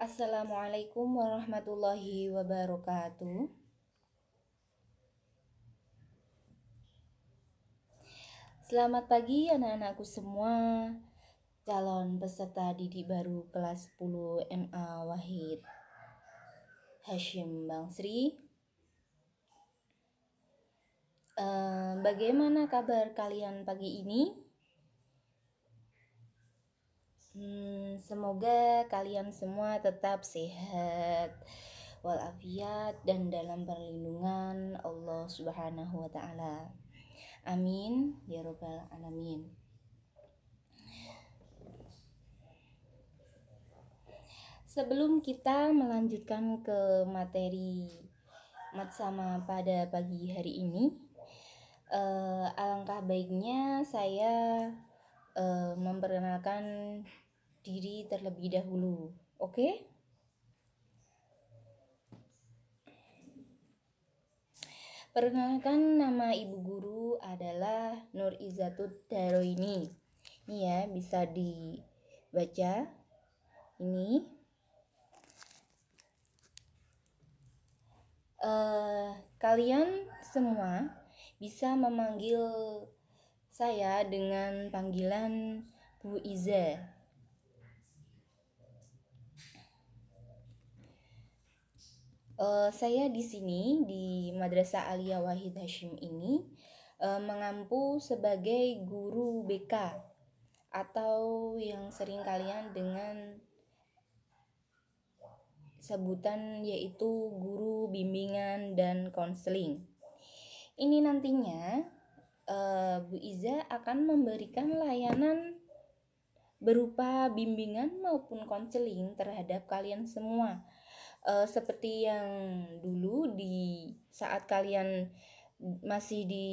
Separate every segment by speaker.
Speaker 1: Assalamualaikum warahmatullahi wabarakatuh. Selamat pagi anak-anakku semua, calon peserta didik baru kelas 10 MA Wahid Hashim Bangsri. Bagaimana kabar kalian pagi ini? Semoga kalian semua tetap sehat walafiat dan dalam perlindungan Allah Subhanahu wa taala. Amin ya rabbal alamin. Sebelum kita melanjutkan ke materi Matsama pada pagi hari ini, alangkah baiknya saya memperkenalkan diri terlebih dahulu. Oke? Perkenalkan, nama ibu guru adalah Nur Izzatud Daroini. Ini ya, bisa dibaca. Ini kalian semua bisa memanggil saya dengan panggilan Bu Iza. Saya di sini di Madrasah Aliyah Wahid Hashim ini mengampu sebagai guru BK atau yang sering kalian dengan sebutan yaitu guru bimbingan dan konseling. Ini nantinya Bu Iza akan memberikan layanan berupa bimbingan maupun konseling terhadap kalian semua. Seperti yang dulu di saat kalian masih di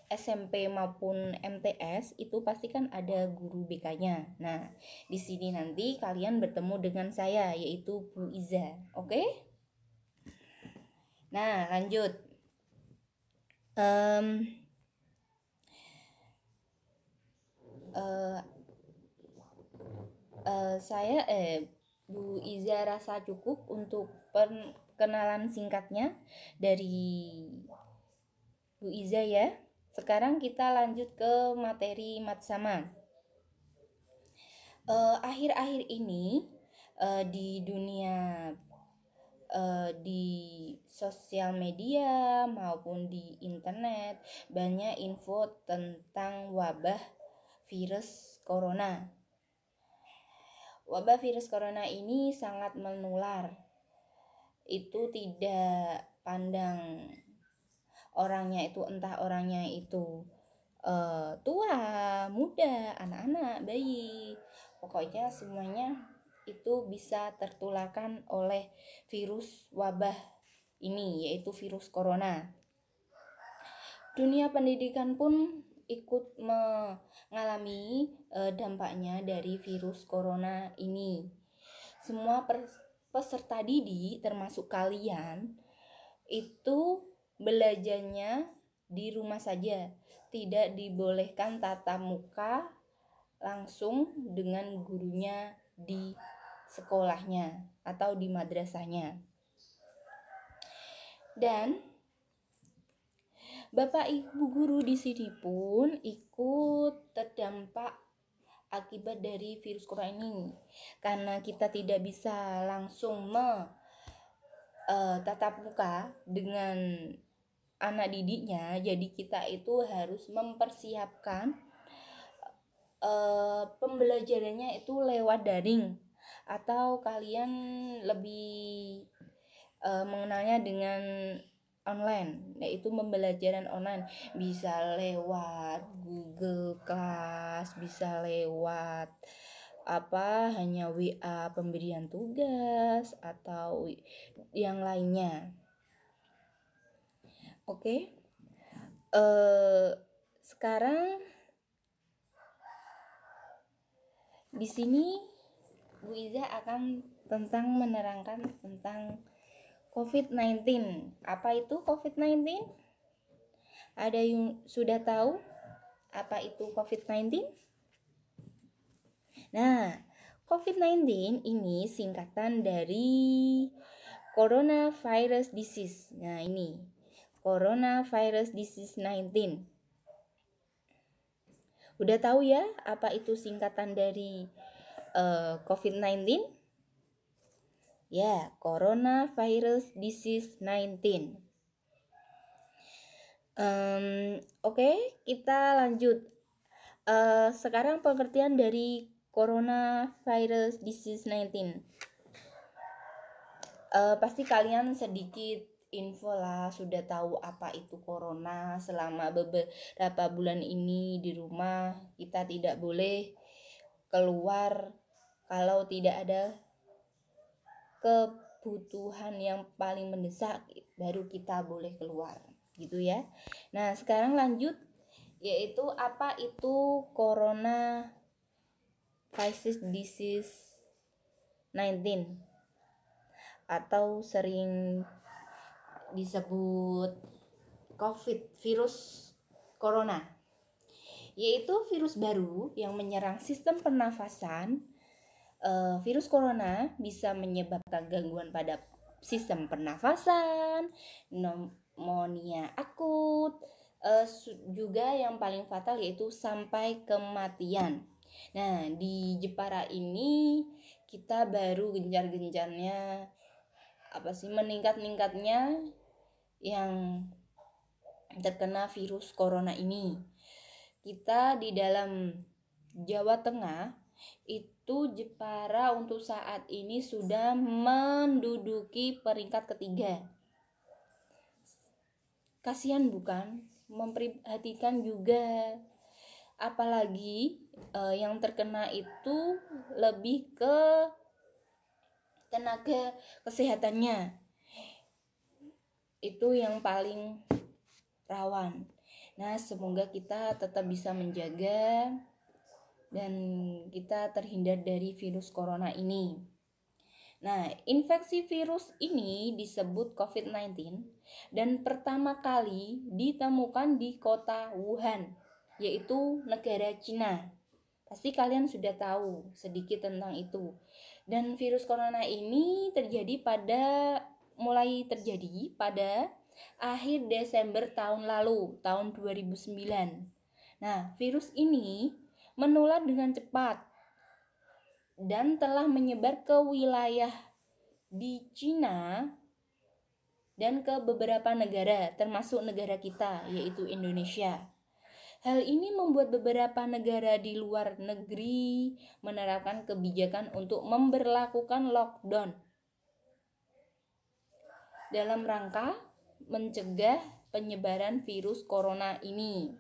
Speaker 1: SMP maupun MTS itu pasti kan ada guru BK-nya. Nah, di sini nanti kalian bertemu dengan saya yaitu Bu Iza. Oke? Nah, lanjut. Bu Iza rasa cukup untuk perkenalan singkatnya dari Bu Iza ya. Sekarang kita lanjut ke materi Matsama. Akhir-akhir ini di dunia di sosial media maupun di internet banyak info tentang wabah virus corona. Wabah virus corona ini sangat menular. Itu tidak pandang orangnya itu, entah orangnya itu tua, muda, anak-anak, bayi. Pokoknya semuanya itu bisa tertularkan oleh virus wabah ini, yaitu virus corona. Dunia pendidikan pun ikut mengalami dampaknya dari virus corona ini. Semua peserta didik termasuk kalian itu belajarnya di rumah saja, tidak dibolehkan tatap muka langsung dengan gurunya di sekolahnya atau di madrasahnya. Dan Bapak Ibu guru di sini pun ikut terdampak akibat dari virus corona ini, karena kita tidak bisa langsung tatap muka dengan anak didiknya, jadi kita itu harus mempersiapkan pembelajarannya itu lewat daring, atau kalian lebih mengenalnya dengan online, yaitu pembelajaran online. Bisa lewat Google Class, bisa lewat hanya WA pemberian tugas atau yang lainnya. Oke. Sekarang di sini Bu Iza akan menerangkan tentang COVID-19. Apa itu COVID-19? Ada yang sudah tahu apa itu COVID-19? Nah, COVID-19 ini singkatan dari coronavirus disease. Nah, ini coronavirus disease 19. Udah tahu ya apa itu singkatan dari COVID-19? Ya, coronavirus disease 19. Oke, kita lanjut. Sekarang pengertian dari coronavirus disease 19. Pasti kalian sedikit info lah, sudah tahu apa itu corona. Selama beberapa bulan ini di rumah, kita tidak boleh keluar kalau tidak ada kebutuhan yang paling mendesak, baru kita boleh keluar, gitu ya. Nah, sekarang lanjut, yaitu apa itu corona virus disease 19 atau sering disebut COVID, virus corona, yaitu virus baru yang menyerang sistem pernafasan. Virus corona bisa menyebabkan gangguan pada sistem pernafasan, pneumonia akut, juga yang paling fatal yaitu sampai kematian. Nah, di Jepara ini kita baru gencar-gencarnya meningkatnya yang terkena virus corona ini. Kita di dalam Jawa Tengah itu Jepara untuk saat ini sudah menduduki peringkat ketiga. Kasihan bukan? Memprihatinkan juga. Apalagi yang terkena itu lebih ke tenaga kesehatannya. Itu yang paling rawan. Nah, semoga kita tetap bisa menjaga dan kita terhindar dari virus corona ini. Nah, infeksi virus ini disebut COVID-19 dan pertama kali ditemukan di kota Wuhan, yaitu negara Cina. Pasti kalian sudah tahu sedikit tentang itu. Dan virus corona ini mulai terjadi pada akhir Desember tahun lalu, tahun 2009. Nah, virus ini menular dengan cepat dan telah menyebar ke wilayah di Cina dan ke beberapa negara, termasuk negara kita, yaitu Indonesia. Hal ini membuat beberapa negara di luar negeri menerapkan kebijakan untuk memberlakukan lockdown dalam rangka mencegah penyebaran virus corona ini.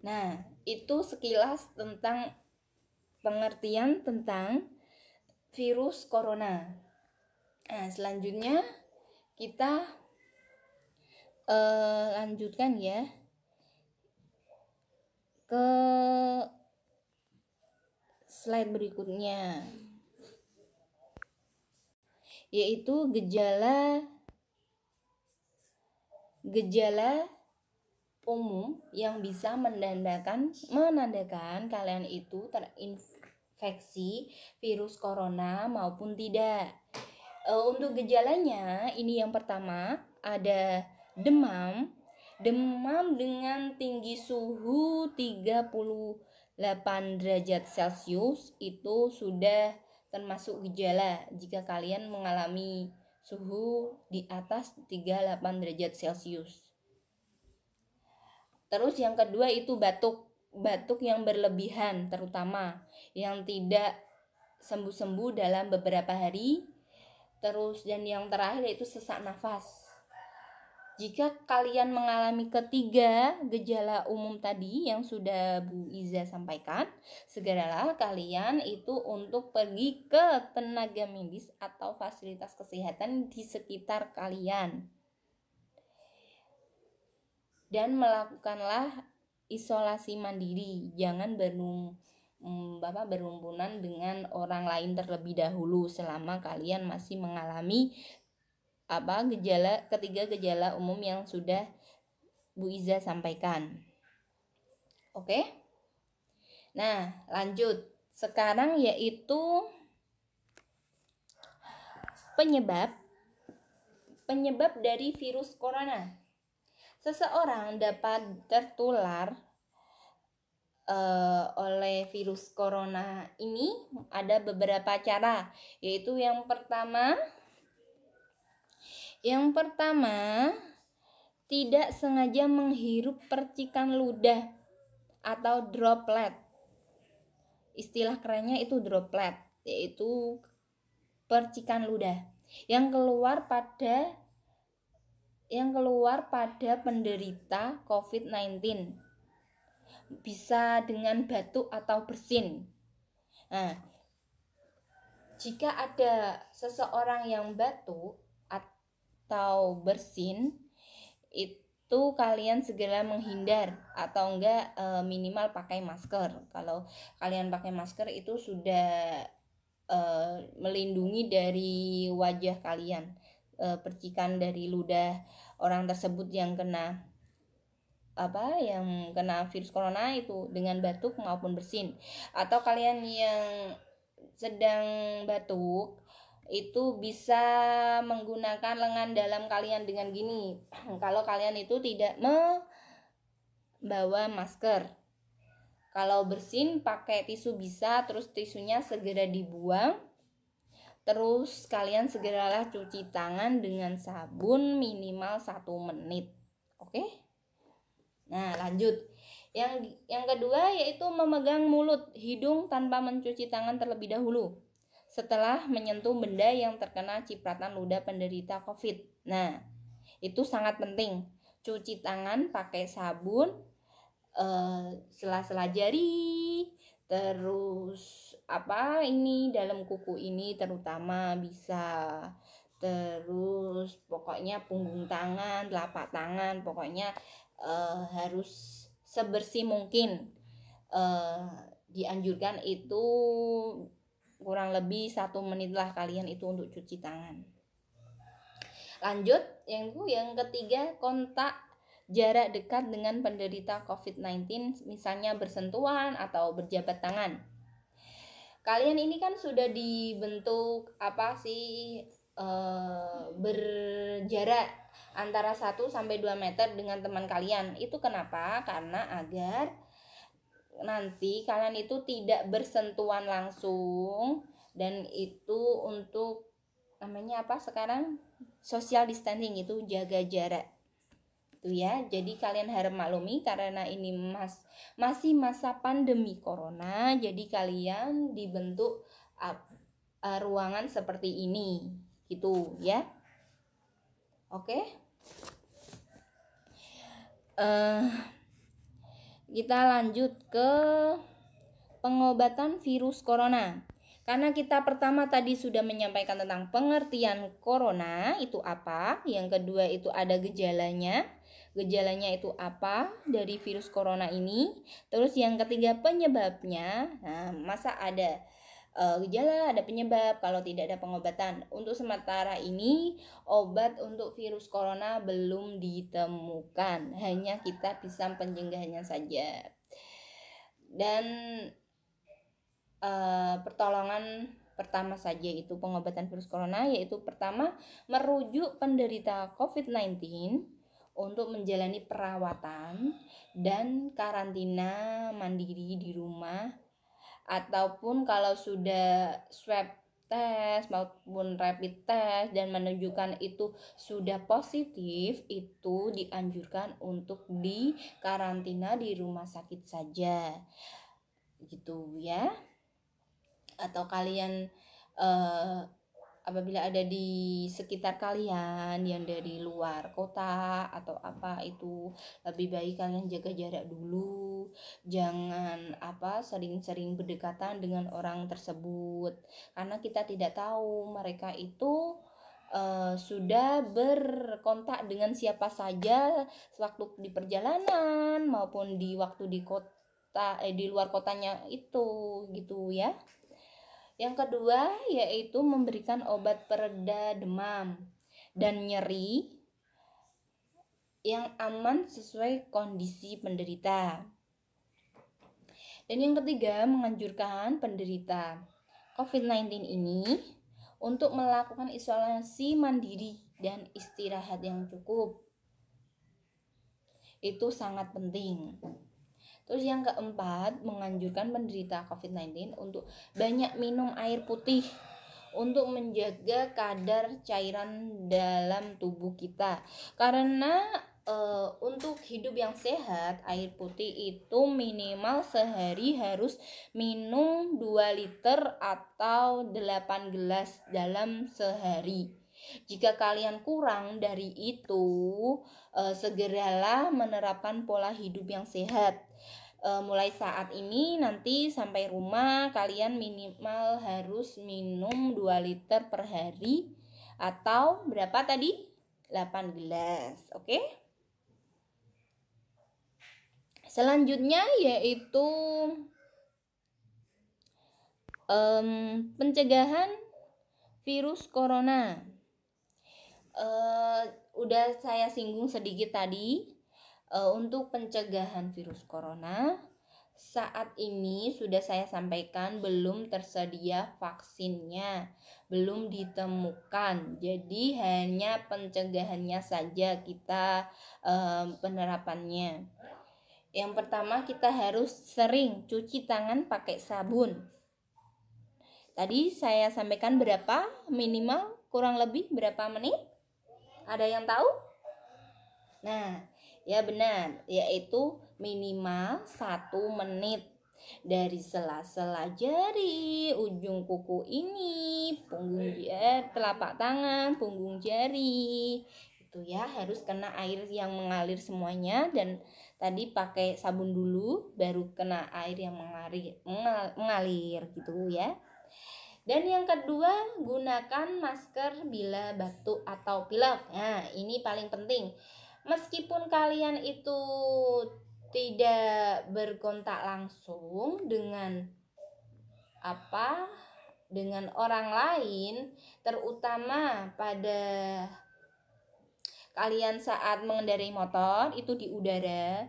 Speaker 1: Nah, itu sekilas tentang pengertian tentang virus corona. Nah, selanjutnya kita lanjutkan ya ke slide berikutnya, yaitu gejala umum yang bisa menandakan kalian itu terinfeksi virus corona maupun tidak. Untuk gejalanya, ini yang pertama ada demam dengan tinggi suhu 38 derajat Celcius itu sudah termasuk gejala jika kalian mengalami suhu di atas 38 derajat Celcius. Terus yang kedua itu batuk yang berlebihan, terutama yang tidak sembuh-sembuh dalam beberapa hari. Terus dan yang terakhir yaitu sesak nafas. Jika kalian mengalami ketiga gejala umum tadi yang sudah Bu Iza sampaikan, segeralah kalian itu untuk pergi ke tenaga medis atau fasilitas kesehatan di sekitar kalian. Dan melakukanlah isolasi mandiri, jangan berhubungan dengan orang lain terlebih dahulu selama kalian masih mengalami ketiga gejala umum yang sudah Bu Iza sampaikan. Oke? Nah, lanjut. Sekarang yaitu penyebab dari virus corona. Seseorang dapat tertular oleh virus corona ini ada beberapa cara, yaitu yang pertama tidak sengaja menghirup percikan ludah atau droplet. Istilah kerennya itu droplet, yaitu percikan ludah yang keluar pada penderita COVID-19. Bisa dengan batuk atau bersin. Nah, jika ada seseorang yang batuk atau bersin, itu kalian segera menghindar atau enggak minimal pakai masker. Kalau kalian pakai masker itu sudah melindungi dari wajah kalian, percikan dari ludah orang tersebut yang kena virus corona itu dengan batuk maupun bersin. Atau kalian yang sedang batuk itu bisa menggunakan lengan dalam kalian dengan gini. Kalau kalian itu tidak membawa masker. Kalau bersin pakai tisu bisa, terus tisunya segera dibuang. Terus kalian segeralah cuci tangan dengan sabun minimal 1 menit. Oke? Nah, lanjut. Yang kedua yaitu memegang mulut, hidung tanpa mencuci tangan terlebih dahulu setelah menyentuh benda yang terkena cipratan ludah penderita COVID. Nah, itu sangat penting. Cuci tangan pakai sabun, sela-sela jari, terus dalam kuku ini terutama bisa, terus pokoknya punggung tangan, telapak tangan, pokoknya harus sebersih mungkin. Dianjurkan itu kurang lebih 1 menit lah kalian itu untuk cuci tangan. Lanjut, yang ketiga, kontak jarak dekat dengan penderita COVID-19, misalnya bersentuhan atau berjabat tangan. Kalian ini kan sudah dibentuk berjarak antara 1-2 meter dengan teman kalian. Itu kenapa? Karena agar nanti kalian itu tidak bersentuhan langsung, dan itu untuk sekarang social distancing, itu jaga jarak. Itu ya. Jadi kalian harus maklumi karena ini masih masa pandemi corona, jadi kalian dibentuk ruangan seperti ini gitu ya. Oke. Kita lanjut ke pengobatan virus corona. Karena kita pertama tadi sudah menyampaikan tentang pengertian corona itu apa. Yang kedua itu ada gejalanya. Gejalanya itu apa dari virus corona ini. Terus yang ketiga penyebabnya. Nah, masa ada gejala, ada penyebab kalau tidak ada pengobatan. Untuk sementara ini obat untuk virus corona belum ditemukan. Hanya kita bisa pencegahannya saja. Dan pertolongan pertama saja itu pengobatan virus corona, yaitu pertama merujuk penderita COVID-19 untuk menjalani perawatan dan karantina mandiri di rumah, ataupun kalau sudah swab test maupun rapid test dan menunjukkan itu sudah positif, itu dianjurkan untuk dikarantina di rumah sakit saja gitu ya. Atau kalian apabila ada di sekitar kalian yang dari luar kota atau itu lebih baik kalian jaga jarak dulu. Jangan sering-sering berdekatan dengan orang tersebut, karena kita tidak tahu mereka itu sudah berkontak dengan siapa saja sewaktu di perjalanan maupun di waktu di luar kotanya itu gitu ya. Yang kedua yaitu memberikan obat pereda demam dan nyeri yang aman sesuai kondisi penderita. Dan yang ketiga, menganjurkan penderita COVID-19 ini untuk melakukan isolasi mandiri dan istirahat yang cukup. Itu sangat penting. Terus yang keempat, menganjurkan penderita COVID-19 untuk banyak minum air putih untuk menjaga kadar cairan dalam tubuh kita. Karena untuk hidup yang sehat, air putih itu minimal sehari harus minum 2 liter atau 8 gelas dalam sehari. Jika kalian kurang dari itu, segeralah menerapkan pola hidup yang sehat. Mulai saat ini nanti sampai rumah kalian minimal harus minum 2 liter per hari atau berapa tadi? 8 gelas, oke? Selanjutnya yaitu pencegahan virus corona. Udah saya singgung sedikit tadi. Untuk pencegahan virus corona, saat ini sudah saya sampaikan belum tersedia vaksinnya, belum ditemukan. Jadi hanya pencegahannya saja kita penerapannya. Yang pertama, kita harus sering cuci tangan pakai sabun. Tadi saya sampaikan berapa minimal kurang lebih berapa menit? Ada yang tahu? Nah, ya benar, yaitu minimal 1 menit dari sela-sela jari, ujung kuku ini, punggung jari, telapak tangan, punggung jari. Itu ya, harus kena air yang mengalir semuanya, dan tadi pakai sabun dulu baru kena air yang mengalir gitu ya. Dan yang kedua, gunakan masker bila batuk atau pilek. Nah, ini paling penting. Meskipun kalian itu tidak berkontak langsung dengan dengan orang lain, terutama pada kalian saat mengendarai motor itu di udara,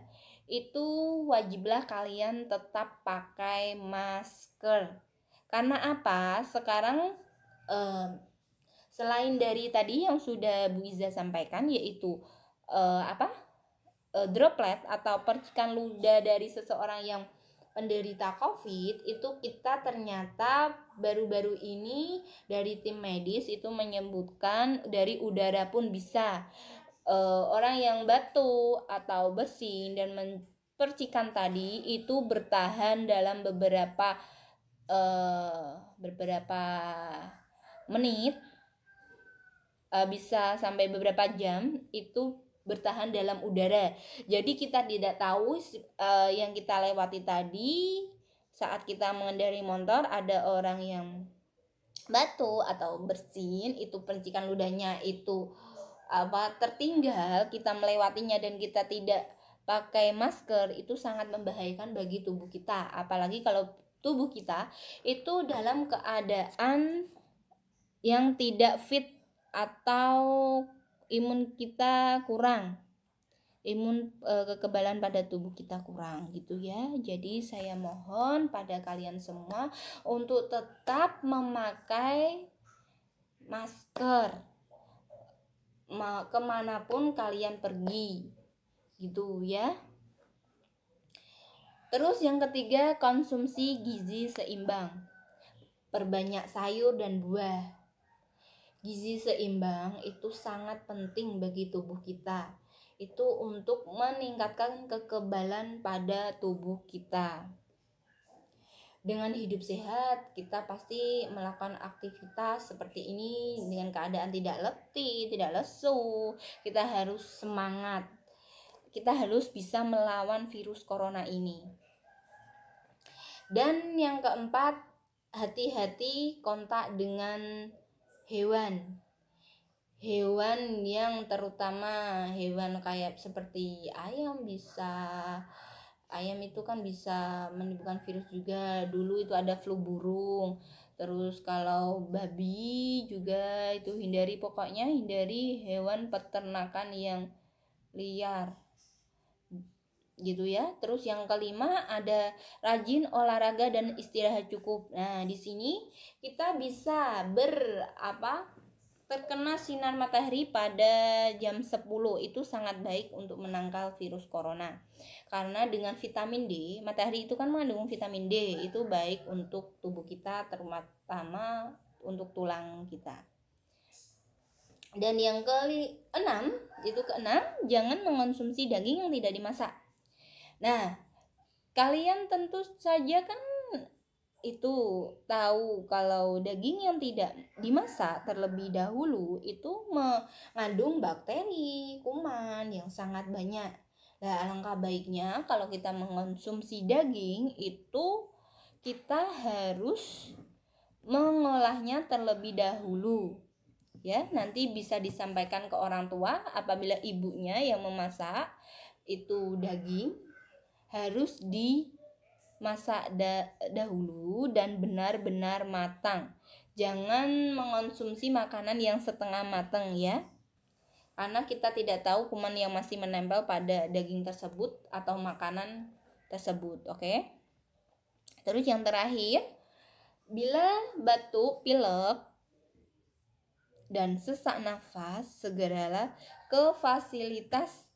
Speaker 1: itu wajiblah kalian tetap pakai masker. Karena apa? Sekarang selain dari tadi yang sudah Bu Iza sampaikan, yaitu droplet atau percikan ludah dari seseorang yang penderita COVID, itu kita ternyata baru-baru ini dari tim medis itu menyebutkan dari udara pun bisa. Orang yang batuk atau bersin dan percikan tadi itu bertahan dalam beberapa menit, bisa sampai beberapa jam, itu bertahan dalam udara. Jadi kita tidak tahu yang kita lewati tadi saat kita mengendarai motor ada orang yang batuk atau bersin, itu percikan ludahnya itu tertinggal, kita melewatinya dan kita tidak pakai masker, itu sangat membahayakan bagi tubuh kita. Apalagi kalau tubuh kita itu dalam keadaan yang tidak fit atau imun kita kurang, kekebalan pada tubuh kita kurang gitu ya. Jadi saya mohon pada kalian semua untuk tetap memakai masker kemanapun kalian pergi gitu ya. Terus yang ketiga, konsumsi gizi seimbang. Perbanyak sayur dan buah. Gizi seimbang itu sangat penting bagi tubuh kita. Itu untuk meningkatkan kekebalan pada tubuh kita. Dengan hidup sehat, kita pasti melakukan aktivitas seperti ini dengan keadaan tidak letih, tidak lesu. Kita harus semangat. Kita harus bisa melawan virus corona ini. Dan yang keempat, hati-hati kontak dengan hewan yang terutama hewan kayak seperti ayam itu kan bisa menimbulkan virus juga. Dulu itu ada flu burung. Terus kalau babi juga itu hindari hewan peternakan yang liar. gitu ya. Terus yang kelima ada rajin olahraga dan istirahat cukup. Nah, di sini kita bisa terkena sinar matahari pada jam 10 itu sangat baik untuk menangkal virus corona. Karena dengan vitamin D, matahari itu kan mengandung vitamin D, itu baik untuk tubuh kita, terutama untuk tulang kita. Dan yang keenam, jangan mengonsumsi daging yang tidak dimasak. Nah, kalian tentu saja kan itu tahu kalau daging yang tidak dimasak terlebih dahulu itu mengandung bakteri, kuman yang sangat banyak. Nah, alangkah baiknya kalau kita mengonsumsi daging itu kita harus mengolahnya terlebih dahulu. Ya, nanti bisa disampaikan ke orang tua apabila ibunya yang memasak itu daging harus dimasak dahulu dan benar-benar matang. Jangan mengonsumsi makanan yang setengah matang ya. Karena kita tidak tahu kuman yang masih menempel pada daging tersebut atau makanan tersebut, oke? Terus yang terakhir, bila batuk, pilek, dan sesak nafas, segeralah ke fasilitas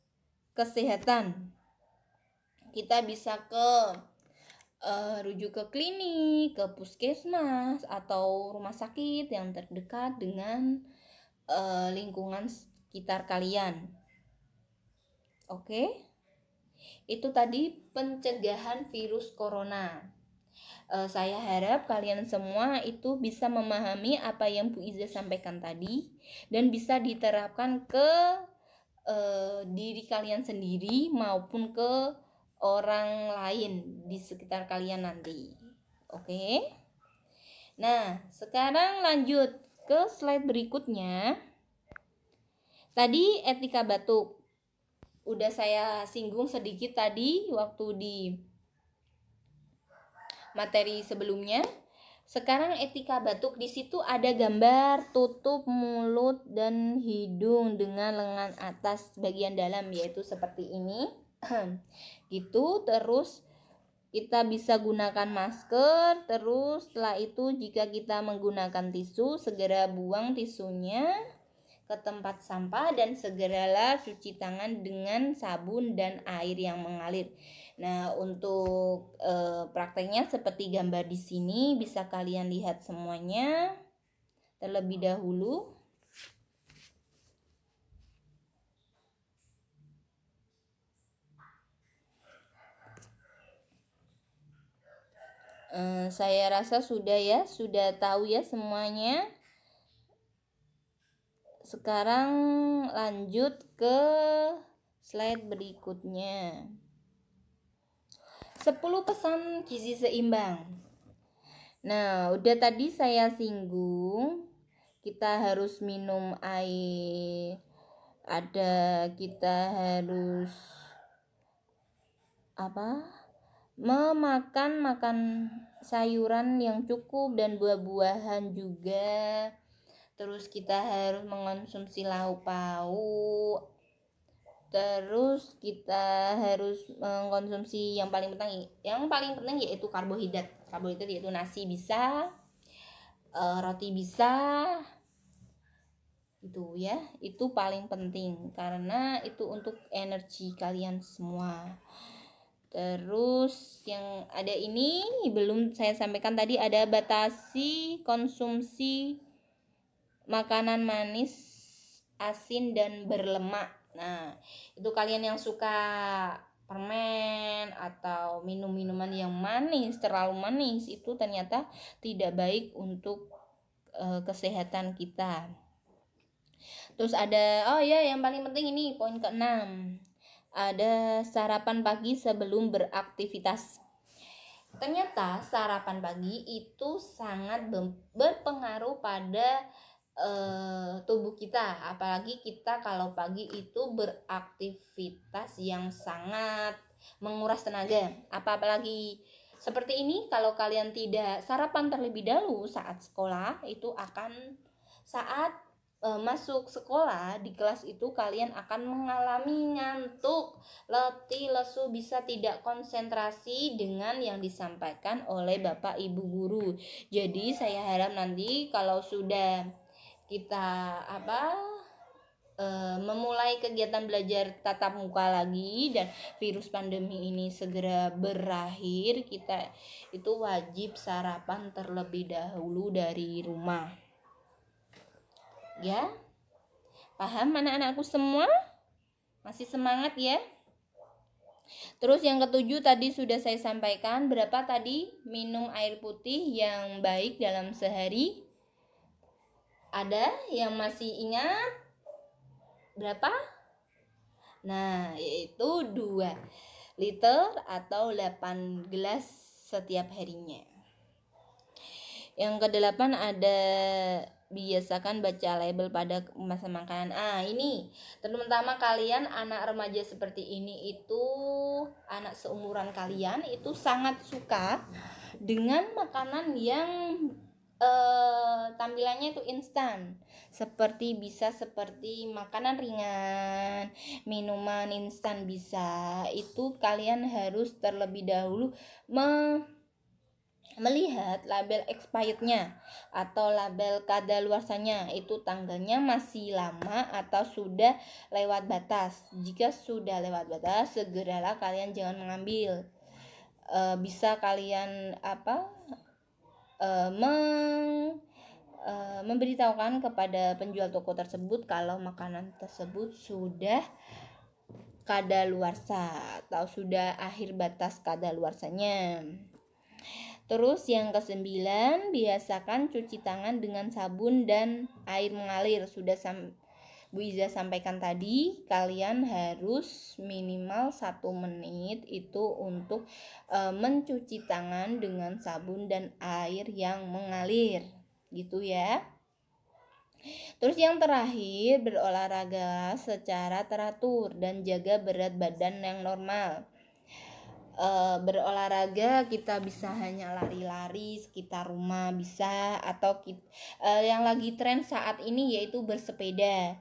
Speaker 1: kesehatan. Kita bisa rujuk ke klinik, ke puskesmas, atau rumah sakit yang terdekat dengan lingkungan sekitar kalian. Oke? Itu tadi pencegahan virus corona. Saya harap kalian semua itu bisa memahami apa yang Bu Iza sampaikan tadi dan bisa diterapkan ke diri kalian sendiri maupun ke orang lain di sekitar kalian nanti. Oke? Nah, sekarang lanjut ke slide berikutnya. Tadi etika batuk. Udah saya singgung sedikit tadi waktu di materi sebelumnya. Sekarang etika batuk, di situ ada gambar tutup mulut dan hidung dengan lengan atas bagian dalam, yaitu seperti ini. Gitu. Terus kita bisa gunakan masker. Terus setelah itu jika kita menggunakan tisu, segera buang tisunya ke tempat sampah dan segeralah cuci tangan dengan sabun dan air yang mengalir. Nah, untuk prakteknya seperti gambar di sini, bisa kalian lihat semuanya terlebih dahulu. Saya rasa sudah tahu ya semuanya. Sekarang lanjut ke slide berikutnya. 10 pesan gizi seimbang. Nah, udah tadi saya singgung, kita harus minum air. Kita harus makan sayuran yang cukup dan buah-buahan juga. Terus kita harus mengonsumsi lauk pauk. Terus kita harus mengkonsumsi yang paling penting yaitu karbohidrat. Karbohidrat yaitu nasi bisa, roti bisa. Itu ya, itu paling penting karena itu untuk energi kalian semua. Terus yang ada ini belum saya sampaikan tadi, ada batasi konsumsi makanan manis, asin dan berlemak. Nah, itu kalian yang suka permen atau minum-minuman yang manis, terlalu manis, itu ternyata tidak baik untuk kesehatan kita. Terus ada yang paling penting ini poin ke-6. Ada sarapan pagi sebelum beraktivitas. Ternyata sarapan pagi itu sangat berpengaruh pada tubuh kita, apalagi kita kalau pagi itu beraktivitas yang sangat menguras tenaga. Apalagi seperti ini, kalau kalian tidak sarapan terlebih dahulu saat sekolah, itu akan saat masuk sekolah di kelas itu kalian akan mengalami ngantuk, letih, lesu, bisa tidak konsentrasi dengan yang disampaikan oleh Bapak Ibu guru. Jadi saya harap nanti kalau sudah kita memulai kegiatan belajar tatap muka lagi dan virus pandemi ini segera berakhir, kita itu wajib sarapan terlebih dahulu dari rumah. Ya, paham anak-anakku semua? Masih semangat ya? Terus yang ketujuh tadi sudah saya sampaikan, berapa tadi minum air putih yang baik dalam sehari? Ada yang masih ingat? Berapa? Nah, yaitu 2 liter atau 8 gelas setiap harinya. Yang ke-8 ada biasakan baca label pada kemasan makanan. Ini terutama kalian anak remaja seperti ini itu, anak seumuran kalian itu sangat suka dengan makanan yang tampilannya itu instan, bisa seperti makanan ringan, minuman instan bisa. Itu kalian harus terlebih dahulu melihat label expirednya atau label kadaluarsanya, itu tanggalnya masih lama atau sudah lewat batas. Jika sudah lewat batas, segeralah kalian jangan mengambil. Bisa kalian memberitahukan kepada penjual toko tersebut kalau makanan tersebut sudah kadaluarsa atau sudah akhir batas kadaluarsanya. Terus yang ke-9, biasakan cuci tangan dengan sabun dan air mengalir. Sudah Bu Iza sampaikan tadi, kalian harus minimal 1 menit itu untuk mencuci tangan dengan sabun dan air yang mengalir, gitu ya. Terus yang terakhir, berolahraga secara teratur dan jaga berat badan yang normal. Berolahraga kita bisa hanya lari-lari sekitar rumah bisa, atau yang lagi tren saat ini yaitu bersepeda.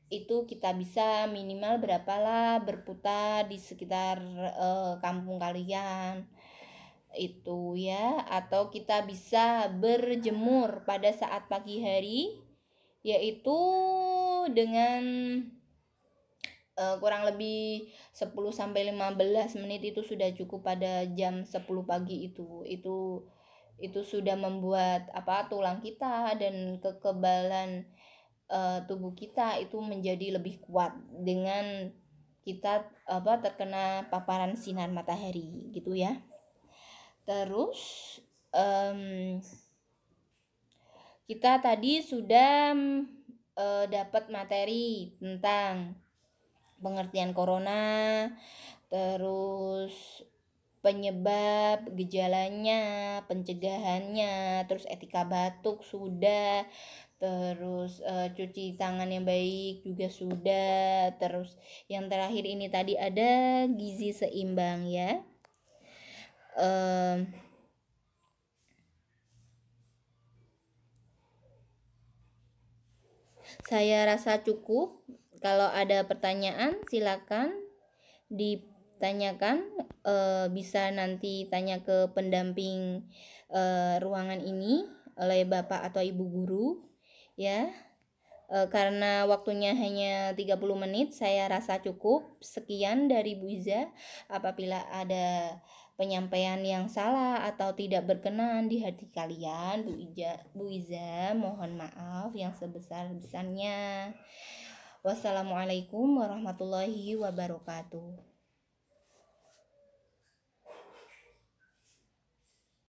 Speaker 1: Itu kita bisa minimal berapalah berputar di sekitar kampung kalian itu ya, atau kita bisa berjemur pada saat pagi hari, yaitu dengan kurang lebih 10-15 menit itu sudah cukup pada jam 10 pagi itu sudah membuat tulang kita dan kekebalan tubuh kita itu menjadi lebih kuat dengan kita terkena paparan sinar matahari gitu ya. Terus kita tadi sudah dapat materi tentang pengertian corona, terus penyebab, gejalanya, pencegahannya, terus etika batuk sudah, terus cuci tangan yang baik juga sudah, terus yang terakhir ini tadi ada gizi seimbang ya. Saya rasa cukup. Kalau ada pertanyaan silakan ditanyakan, bisa nanti tanya ke pendamping ruangan ini oleh Bapak atau Ibu guru ya. Karena waktunya hanya 30 menit, saya rasa cukup. Sekian dari Bu Iza. Apabila ada penyampaian yang salah atau tidak berkenan di hati kalian, Bu Iza mohon maaf yang sebesar-besarnya. Wassalamualaikum warahmatullahi wabarakatuh.